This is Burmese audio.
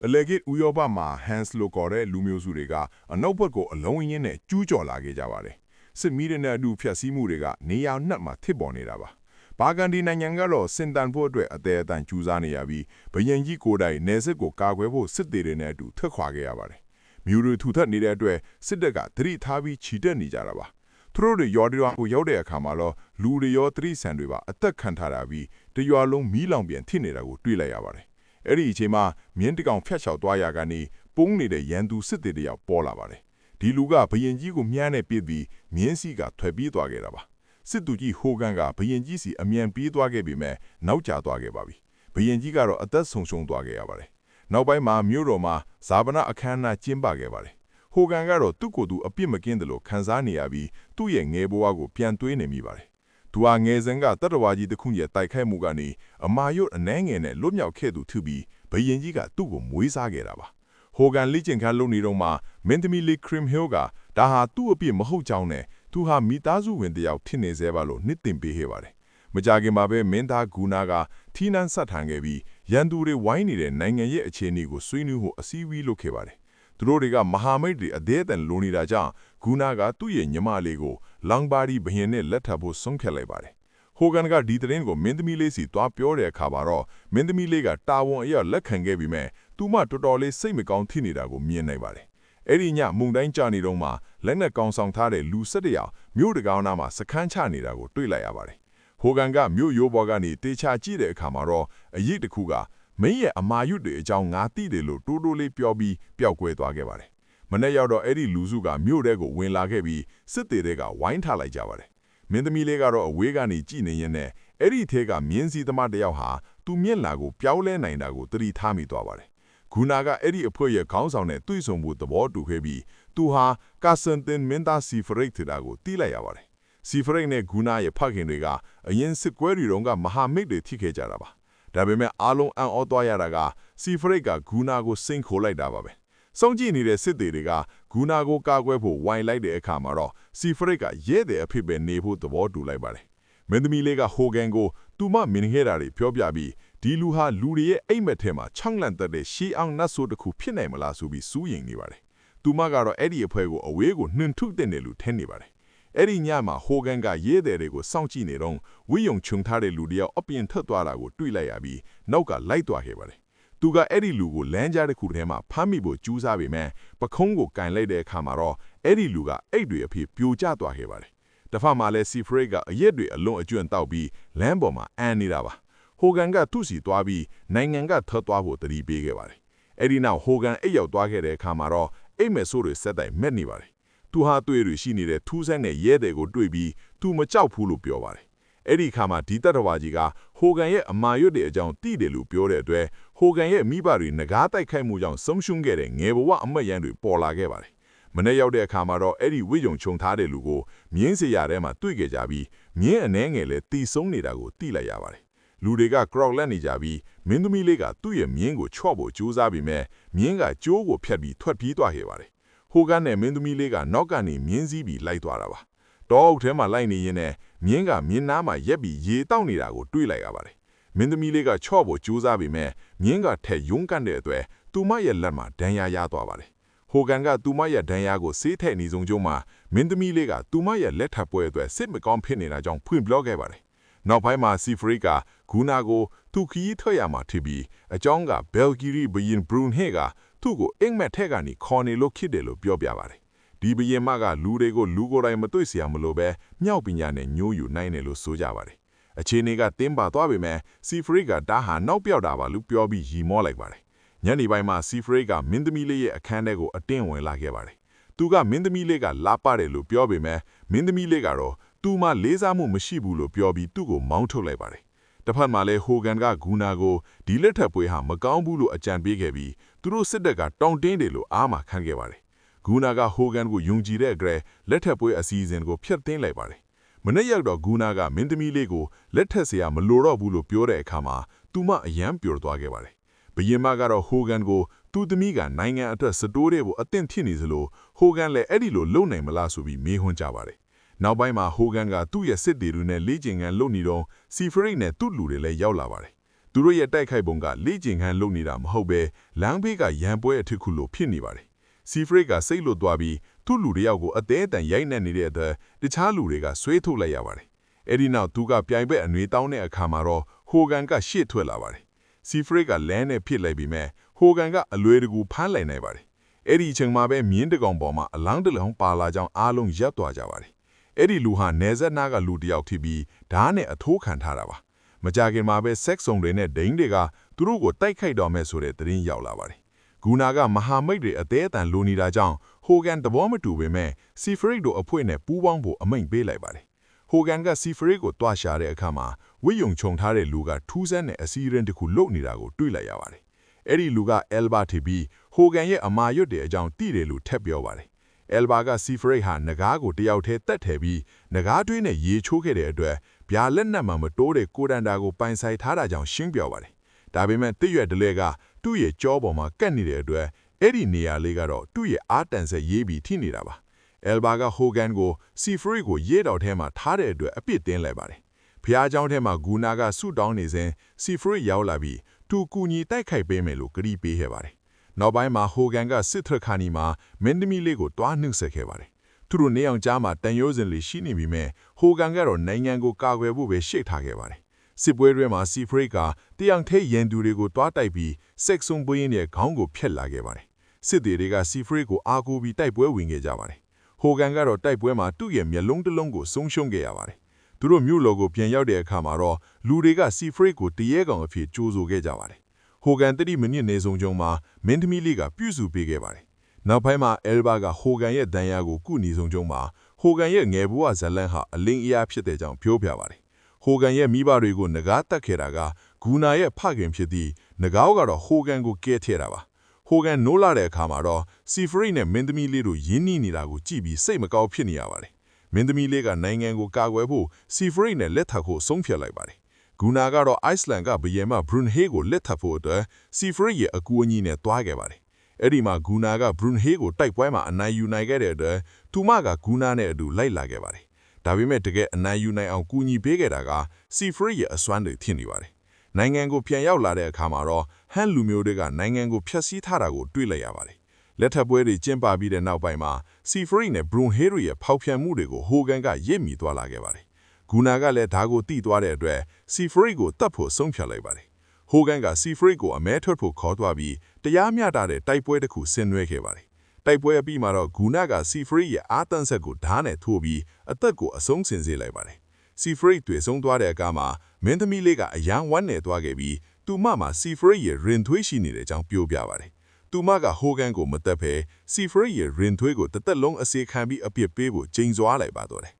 အလေဂစ်ဥရောပမှာ Hans လို့ခေါ်တဲ့လူမျိုးစုတွေကအနောက်ဘက်ကိုအလုံးအင်းနဲ့ကျူးကျော်လာခဲ့ကြပါတယ်စစ်မီးတွေနဲ့အတူဖျက်ဆီးမှုတွေကနေရာနှက်မှာထစ်ပေါ်နေတာပါဘာကန်ဒီနိုင်ငံကတော့စင်တန်ဖို့အတွက်အသေးအတန်ကျူးစားနေရပြီးဘရင်ကြီးကိုယ်တိုင်နေစစ်ကိုကာကွယ်ဖို့စစ်သေးတွေနဲ့အတူထွက်ခွာခဲ့ရပါတယ်မြို့တွေထူထပ်နေတဲ့အတွက်စစ်တပ်ကသတိထားပြီးခြိတက်နေကြတာပါသူတို့တွေရော်ဒီရွာကိုရောက်တဲ့အခါမှာတော့လူတွေရောသတိဆန်တွေပါအသက်ခံထားတာပြီးတရွာလုံးမီးလောင်ပြန်ထိနေတာကိုတွေ့လိုက်ရပါတယ်အဲ့ဒီအချိန်မှာမြင်းတကောင်ဖြတ်လျှောက်သွားရကနေပုံးနေတဲ့ရန်သူစစ်သေးတယောက်ပေါ်လာပါတယ်ဒီလူကဘရင်ကြီးကိုမြန်းနဲ့ပြစ်ပြီးမြင်းစီကထွက်ပြေးသွားခဲ့တာပါစစ်သူကြီးဟိုကန်ကဘရင်ကြီးစီအမြန်ပြေးသွားခဲ့ပေမဲ့နောက်ကျသွားခဲ့ပါပြီဘရင်ကြီးကတော့အသက်ဆုံးရှုံးသွားခဲ့ရပါတယ်နောက်ပိုင်းမှာမြို့တော်မှာဇာပနာအခမ်းအနားကျင်းပခဲ့ပါတယ်ဟိုကန်ကတော့သူ့ကိုယ်သူအပြစ်မကင်းတယ်လို့ခံစားနေရပြီးသူ့ရဲ့ငယ်ဘဝကိုပြန်တွေးနေမိပါတယ်သူဟာငယ်စဉ်ကတတဝါကြီးတစ်ခုရဲ့တိုက်ခိုက်မှုကနေအမာရွတ်အနှဲငယ်နဲ့လွတ်မြောက်ခဲ့သူထူပြီးဘရင်ကြီးကသူ့ကိုမွေးစားခဲ့တာပါဟိုကန်လိကျင်ခန်းလုပ်နေတော့မှမင်းသမီးလေးခရမ်ဟီလ်ကဒါဟာသူ့အပြစ်မဟုတ်ကြောင်းနဲ့သူဟာမိသားစုဝင်တစ်ယောက်ဖြစ်နေသေးပါလို့နှစ်သိမ့်ပေးခဲ့ပါတယ်မကြခင်မှာပဲမင်းသားဂူနာကထီးနှန်းဆက်ထန်ခဲ့ပြီးရန်သူတွေဝိုင်းနေတဲ့နိုင်ငံရဲ့အခြေအနေကိုဆွေးနွေးဖို့အစည်းအဝေးလုပ်ခဲ့ပါတယ်သူတို့တွေကမဟာမိတ်တွေအသေးအတန်လိုနေတာကြောင့်ဂူနာကသူ့ရဲ့ညီမလေးကိုလောင်ပါဒီဘရင်နဲ့လက်ထပ်ဖို့ဆုံးဖြတ်လိုက်ပါတယ်ဟိုကန်ကဒီသတင်းကိုမင်းသမီးလေးစီသွားပြောတဲ့အခါမှာတော့မင်းသမီးလေးကတာဝန်အရလက်ခံခဲ့ပြီးမဲ့သူမတော်တော်လေးစိတ်မကောင်းဖြစ်နေတာကိုမြင်နိုင်ပါတယ်အဲ့ဒီညမုန်တိုင်းကြနေတော့မှလက်နက်ကောင်ဆောင်ထားတဲ့လူ17ယောက်မြို့တကောင်းနားမှာစခန်းချနေတာကိုတွေ့လိုက်ရပါတယ်ဟိုကန်ကမြို့ရိုးပေါ်ကနေတေချာကြည့်တဲ့အခါမှာတော့အရေးတစ်ခုကမင်းရဲ့အမာရွတ်တွေအကြောင်းငါသိတယ်လို့တိုးတိုးလေးပြောပြီးပျောက်ကွယ်သွားခဲ့ပါတယ်မနေ့ရောက်တော့အဲ့ဒီလူစုကမြို့ထဲကိုဝင်လာခဲ့ပြီးစစ်သေးတွေကဝိုင်းထားလိုက်ကြပါတယ်မင်းသမီးလေးကတော့အဝေးကနေကြည့်နေရင်နဲ့အဲ့ဒီထဲကမြင်းစည်းသမားတယောက်ဟာသူမျက်လာကိုပြောင်းလဲနိုင်တာကိုသတိထားမိသွားပါတယ်ဂူနာကအဲ့ဒီအဖွဲ့ရဲ့ခေါင်းဆောင်နဲ့တွေ့ဆုံမှုသဘောတူခဲ့ပြီးသူဟာကာစန်တင်မင်းသားစီဖရိတ်ထတာကိုတီးလိုက်ရပါတယ်စီဖရိတ်နဲ့ဂူနာရဲ့ဖခင်တွေကအရင်စစ်ကွဲတွေတုန်းကမဟာမိတ်တွေထိခဲ့ကြတာပါဒါပေမဲ့အားလုံးအံ့ဩသွားရတာကစီဖရိတ်ကဂူနာကိုစိန်ခိုလိုက်တာပါပဲစောင့်ကြည့်နေတဲ့စစ်သေးတွေကဂူနာကိုကာကွယ်ဖို့ဝိုင်းလိုက်တဲ့အခါမှာတော့စီဖရိတ်ကရဲတဲ့အဖြစ်ပဲနေဖို့သဘောတူလိုက်ပါတယ်မင်းသမီးလေးကဟိုကန်ကိုသူမမြင်ခဲ့တာတွေပြောပြပြီးဒီလူဟာလူတွေရဲ့အိမ်မက်ထဲမှာချောင်းလန့်တက်တဲ့ရှေးအောင်နတ်ဆိုးတစ်ခုဖြစ်နိုင်မလားဆိုပြီးစူးရင်နေပါတယ်သူမကတော့အဲ့ဒီအဖွဲကိုအဝေးကိုနှင်ထုတ်တဲ့နယ်လူထင်းနေပါတယ်အဲ့ဒီညမှာဟိုကန်ကရဲတဲ့တွေကိုစောင့်ကြည့်နေတော့ဝိယုံချုံထားတဲ့လူတယောက်အပြင်ထွက်သွားတာကိုတွေ့လိုက်ရပြီးနောက်ကလိုက်သွားခဲ့ပါတယ်သူကအဲ့ဒီလူကိုလမ်းကြားတစ်ခုထဲမှာဖမ်းမိဖို့ကြိုးစားပေမဲ့ပခုံးကိုကင်လိုက်တဲ့အခါမှာတော့အဲ့ဒီလူကအိတ်တွေအဖြစ်ပြိုကျသွားခဲ့ပါတယ်။တစ်ဖက်မှာလည်းစီဖရိတ်ကအရက်တွေအလွန်အကျွံတောက်ပြီးလမ်းပေါ်မှာအန်နေတာပါ။ဟိုကန်ကသူ့စီသွားပြီးနိုင်ငံကထွက်သွားဖို့တတိပေးခဲ့ပါတယ်။အဲ့ဒီနောက်ဟိုကန်အိတ်ရောက်သွားခဲ့တဲ့အခါမှာတော့အိတ်မဲ့ဆိုးတွေဆက်တိုက်မက်နေပါတယ်။သူဟာတွေ့ရရှိနေတဲ့ထူးဆန်းတဲ့ရဲတွေကိုတွေ့ပြီးသူမကြောက်ဘူးလို့ပြောပါတယ်။အဲ့ဒီခါမှာဒီတတဝါကြီးကဟိုကန်ရဲ့အမာရွတ်တဲ့အကြောင်းသိတယ်လို့ပြောတဲ့အတွက်ဟိုကန်ရဲ့မိဘတွေငကားတိုက်ခိုက်မှုကြောင့်ဆုံးရှုံးခဲ့တဲ့ငယ်ဘဝအမတ်ရန်တွေပေါ်လာခဲ့ပါတယ်။မနေ့ရောက်တဲ့အခါမှာတော့အဲ့ဒီဝိယုံခြုံထားတဲ့လူကိုမြင်းစရာထဲမှာတွေ့ခဲ့ကြပြီးမြင်းအနှဲငယ်လည်းတီဆုံးနေတာကိုသိလိုက်ရပါတယ်။လူတွေကကရော့လက်နေကြပြီးမင်းသမီးလေးကသူ့ရဲ့မြင်းကိုချော့ဖို့ကြိုးစားပြီးမြင်းကကြိုးကိုဖြတ်ပြီးထွက်ပြေးသွားခဲ့ပါတယ်။ဟိုကန်နဲ့မင်းသမီးလေးကနောက်ကနေမြင်းစည်းပြီးလိုက်သွားတာပါ။တောအုပ်ထဲမှာလိုက်နေရင်းနဲ့မြင်းကမြင်းနားမှာရက်ပြီးရေတောက်နေတာကိုတွေ့လိုက်ရပါတယ်။မင်းသမီးလေးကချော့ဖို့ကြိုးစားပြီးမြင်းကထက်ယုံကန်တဲ့အတွက်သူမရဲ့လက်မှာဒဏ်ရာရသွားပါတယ်။ဟိုကန်ကသူမရဲ့ဒဏ်ရာကိုဆေးထည့်နေဆုံးကျုံးမှာမင်းသမီးလေးကသူမရဲ့လက်ထပ်ပွဲအတွက်စစ်မကောင်းဖြစ်နေတာကြောင့်ဖွင့်ပြောခဲ့ပါတယ်။နောက်ပိုင်းမှာစီဖရိတ်ကဂူနာကိုသူခီးထွက်ရမှာထပြီးအကြောင်းကဘယ်လ်ဂီရီဘရင်ဘရူန်ဟေကသူ့ကိုအင်မက်ထက်ကနေခေါ်နေလို့ဖြစ်တယ်လို့ပြောပြပါတယ်။ဒီဘရင်မကလူတွေကိုလူကိုယ်တိုင်မတွေ့เสียမလို့ပဲမြောက်ပညာနဲ့ညှိုးယူနိုင်တယ်လို့ဆိုကြပါတယ်။အခြေအနေကတင်းပါသွားပေမဲ့စီဖရိတ်ကဒါဟာနောက်ပြောက်တာပါလို့ပြောပြီးရီမောလိုက်ပါတယ်။ညနေပိုင်းမှာစီဖရိတ်ကမင်းသမီးလေးရဲ့အခန်းထဲကိုအတင်းဝင်လာခဲ့ပါတယ်။သူကမင်းသမီးလေးကလာပါတယ်လို့ပြောပေမဲ့မင်းသမီးလေးကတော့သူမှလေးစားမှုမရှိဘူးလို့ပြောပြီးသူ့ကိုမောင်းထုတ်လိုက်ပါတယ်။တစ်ဖက်မှာလည်းဟိုကန်ကဂူနာကိုဒီလက်ထပ်ပွဲဟာမကောင်းဘူးလို့အကြံပေးခဲ့ပြီးသူတို့စစ်တပ်ကတောင်းတင်းတယ်လို့အားမခံခဲ့ပါတယ်။ဂူနာကဟိုကန်ကိုယုံကြည်တဲ့အတွက်လက်ထပ်ပွဲအစီအစဉ်ကိုဖျက်သိမ်းလိုက်ပါတယ်။မနေ့ရောက်တော့ဂူနာကမင်းသမီးလေးကိုလက်ထပ်เสียမလိုတော့ဘူးလို့ပြောတဲ့အခါမှာသူမအယံပျော်သွားခဲ့ပါတယ်။ဘရင်မကတော့ဟိုကန်ကိုသူ့သမီးကနိုင်ငံအတွက်စတိုးတဲ့ကိုအသင့်ဖြစ်နေစလို့ဟိုကန်လည်းအဲ့ဒီလိုလုပ်နိုင်မလားဆိုပြီးမေးခွန်းကြပါတယ်။နောက်ပိုင်းမှာဟိုကန်ကသူ့ရဲ့စစ်တီတွေနဲ့လေ့ကျင့်ခန်းလုပ်နေတော့စီဖရိတ်နဲ့သူ့လူတွေလည်းရောက်လာပါတယ်။ သူတို့ရဲ့တိုက်ခိုက်ပုံကလေ့ကျင့်ခန်းလုပ်နေတာမဟုတ်ပဲလမ်းဘေးကရန်ပွဲအထစ်ခုလိုဖြစ်နေပါတယ်စီဖရိတ်ကစိတ်လွတ်သွားပြီးသူ့လူတယောက်ကိုအသေးအတန်ရိုက်နှက်နေတဲ့အတွက်တခြားလူတွေကဆွေးထုတ်လိုက်ရပါတယ်အဲ့ဒီနောက်သူကပြိုင်ဘက်အနှွေတောင်းတဲ့အခါမှာတော့ဟိုဂန်ကရှေ့ထွက်လာပါတယ်စီဖရိတ်ကလမ်းနဲ့ဖြစ်လိုက်ပြီးမဲ့ဟိုဂန်ကအလွယ်တကူဖမ်းလိုက်နိုင်ပါတယ်အဲ့ဒီအချိန်မှာပဲမြင်းတကောင်ပေါ်မှာအလောင်းတစ်လုံးပါလာကြောင်းအားလုံးရပ်သွားကြပါတယ်အဲ့ဒီလူဟာနယ်စပ်နားကလူတယောက်ဖြစ်ပြီးဓာတ်နဲ့အထိုးခံထားတာပါမကြခင်မှာပဲဆက်စုံတွေနဲ့ဒိန်းတွေကသူတို့ကိုတိုက်ခိုက်တော်မဲ့ဆိုတဲ့သတင်းရောက်လာပါတယ်ဂူနာကမဟာမိတ်တွေအသေးအတန်လိုနေတာကြောင့်ဟိုဂန်သဘောမတူပေမဲ့စီဖရိတ်တို့အဖွဲ့နဲ့ပူးပေါင်းဖို့အမိန့်ပေးလိုက်ပါတယ်ဟိုဂန်ကစီဖရိတ်ကိုတွားရှာတဲ့အခါမှာဝိယုံခြုံထားတဲ့လူကထူးဆန်းတဲ့အစည်းအဝေးတစ်ခုလုပ်နေတာကိုတွေ့လိုက်ရပါတယ်အဲ့ဒီလူကအယ်လ်ဘာထီပြီးဟိုဂန်ရဲ့အမာရွတ်တဲ့အကြောင်းသိတယ်လို့ထပ်ပြောပါတယ်အယ်လ်ဘာကစီဖရိတ်ဟာနဂါးကိုတယောက်တည်းတက်ထည့်ပြီးနဂါးတွင်းနဲ့ရေချိုးခဲ့တဲ့အတွက်ဗျာလက်နက်မှမတိုးတဲ့ကိုရန်တာကိုပိုင်ဆိုင်ထားတာကြောင့်ရှင်းပြပါတယ်ဒါပေမဲ့တရွက်တလဲကသူ့ရဲ့ကြောပေါ်မှာကတ်နေတဲ့အတွက်အဲ့ဒီနေရာလေးကတော့သူ့ရဲ့အာတန်ဆက်ရေးပြီးထိနေတာပါအယ်လ်ဘာကဟိုဂန်ကိုစီဖရိတ်ကိုရေတောက်ထဲမှာထားတဲ့အတွက်အပြစ်တင်လိုက်ပါတယ်ဖျားเจ้าထဲမှာဂူနာကဆုတောင်းနေစဉ်စီဖရိတ်ရောက်လာပြီးသူကူညီတိုက်ခိုက်ပေးမယ်လို့ကတိပေးခဲ့ပါတယ်နောက်ပိုင်းမှာဟိုဂန်ကစစ်ထရခါနီမှာမင်းသမီးလေးကိုတွားနှုတ်ဆက်ခဲ့ပါတယ်သူတို့နေအောင်ကြားမှာတန်ရိုးစင်လေးရှိနေပြီမဲ့ဟိုဂန်ကတော့နိုင်ငံကိုကာကွယ်ဖို့ပဲရှေ့ထားခဲ့ပါတယ်စစ်ပွဲတွေမှာစီဖရိတ်ကတယောက်ထဲရန်သူတွေကိုတွားတိုက်ပြီးဆက်ဆုံပွေးရဲ့ခေါင်းကိုဖျက်လာခဲ့ပါတယ်စစ်သည်တွေကစီဖရိတ်ကိုအားကိုးပြီးတိုက်ပွဲဝင်ခဲ့ကြပါတယ်ဟိုဂန်ကတော့တိုက်ပွဲမှာသူ့ရဲ့မျက်လုံးတစ်လုံးကိုဆုံးရှုံးခဲ့ရပါတယ်သူတို့မြို့လော်ကိုပြန်ရောက်တဲ့အခါမှာတော့လူတွေကစီဖရိတ်ကိုတရေကောင်အဖြစ်ကြိုးဆိုခဲ့ကြပါတယ်ဟိုဂန်30မိနစ်နေဆုံးကြုံမှာမင်းသမီးလေးကပြုစုပေးခဲ့ပါတယ်နောက်ပိုင်းမှာအယ်လ်ဘာကဟိုဂန်ရဲ့ဒဏ်ရာကိုကုညီဆုံးကြုံမှာဟိုဂန်ရဲ့ငယ်ဘဝဇလန်ဟာအလင်းအရာဖြစ်တဲ့ကြောင်းပြောပြပါတယ်ဟိုဂန်ရဲ့မိဘတွေကိုငကားတက်ခဲ့တာကဂူနာရဲ့ဖခင်ဖြစ်ပြီးငကားကတော့ဟိုဂန်ကိုကဲထည့်တာပါဟိုဂန်နိုးလာတဲ့အခါမှာတော့စီဖရိတ်နဲ့မင်းသမီးလေးတို့ရင်းနှီးနေတာကိုကြည့်ပြီးစိတ်မကောင်းဖြစ်နေရပါတယ်မင်းသမီးလေးကနိုင်ငံကိုကာကွယ်ဖို့စီဖရိတ်နဲ့လက်ထပ်ဖို့ဆုံးဖြတ်လိုက်ပါတယ်ဂူနာကတော့အိုက်စလန်ကဘယင်မဘရွန်ဟေးကိုလက်ထပ်ဖို့အတွက်စီဖရိတ်ရဲ့အကူအညီနဲ့တွားခဲ့ပါတယ်အဲ့ဒီမှာဂူနာကဘရွန်ဟေးကိုတိုက်ပွဲမှာအနိုင်ယူနိုင်ခဲ့တဲ့အတွက်သူမကဂူနာနဲ့အတူလိုက်လာခဲ့ပါတယ်ဒါပေမဲ့တကယ်အနိုင်ယူနိုင်အောင်ကူညီပေးခဲ့တာကစီဖရိတ်ရဲ့အစွမ်းတွေဖြစ်နေပါတယ်နိုင်ငံကိုပြန်ရောက်လာတဲ့အခါမှာတော့ဟန်လူမျိုးတွေကနိုင်ငံကိုဖျက်ဆီးထားတာကိုတွေ့လိုက်ရပါတယ်လက်ထပ်ပွဲတွေကျင်းပပြီးတဲ့နောက်ပိုင်းမှာစီဖရိတ်နဲ့ဘရွန်ဟေးတို့ရဲ့ဖောက်ပြန်မှုတွေကိုဟိုဂန်ကရစ်မိသွားလာခဲ့ပါတယ်ဂူနာကလည်းဒါကိုသိသွားတဲ့အတွက်စီဖရိတ်ကိုတတ်ဖို့ဆုံးဖြတ်လိုက်ပါတယ်ဟိုဂန်ကစီဖရိတ်ကိုအမဲထွက်ဖို့ခေါ်သွားပြီးတရားမျှတတဲ့တိုက်ပွဲတစ်ခုဆင်နွှဲခဲ့ပါတယ်တိုက်ပွဲအပြီးမှာတော့ဂူနာကစီဖရိတ်ရဲ့အာတန်ဆက်ကိုဓာတ်နဲ့ထိုးပြီးအသက်ကိုအဆုံးစင်စေလိုက်ပါတယ်စီဖရိတ်တွေ့ဆုံးသွားတဲ့အခါမှာမင်းသမီးလေးကအယံဝမ်းနေသွားခဲ့ပြီးသူမမှာစီဖရိတ်ရဲ့ရင်သွေးရှိနေတဲ့အကြောင်းပြောပြပါတယ်သူမကဟိုဂန်ကိုမတက်ဖဲစီဖရိတ်ရဲ့ရင်သွေးကိုတစ်သက်လုံးအစေခံပြီးအပြစ်ပေးဖို့ချိန်စွာလိုက်ပါတော့တယ်